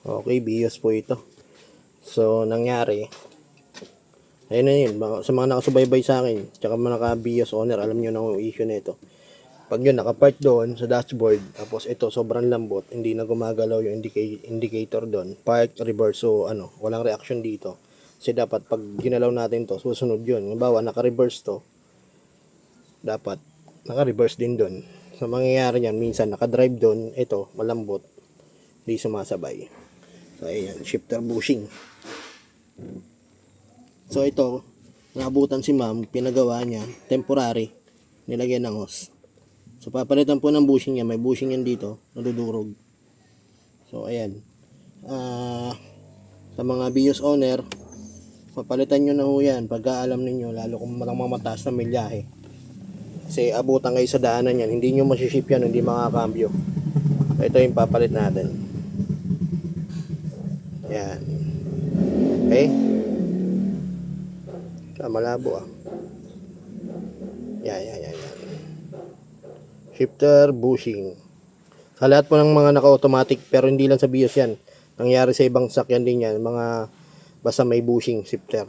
Okay, BIOS po ito. So, nangyari, ayun na yun. Sa mga nakasubaybay sa akin, tsaka mga naka-BIOS owner, alam nyo na yung issue na ito. Pag yun, nakapark doon sa dashboard, tapos ito, sobrang lambot, hindi na gumagalaw yung indicator doon. Park, reverse, so walang reaction dito. Kasi dapat pag ginalaw natin to, susunod yun. Halimbawa, naka-reverse to, dapat naka-reverse din doon. So, mangyayari yan, minsan naka-drive doon, ito, malambot, hindi sumasabay. So, ayan, shifter bushing. So, ito, naabutan si ma'am, pinagawa niya, temporary, nilagyan ng hose. So, papalitan po ng bushing niya, may bushing yan dito, nadudurog. So, ayan. Sa mga BIOS owner, papalitan nyo na ho yan, pagka alam ninyo, lalo kung mataas na milyahe. Kasi abutan kayo sa daanan yan, hindi nyo masiship yan, hindi makakambyo. So, ito yung papalit natin. Ayan. Okay? Malabo yan. Shifter bushing. Sa lahat po ng mga naka-automatic, pero hindi lang sa BIOS yan. Nangyari sa ibang sakyan din yan, mga basta may bushing shifter.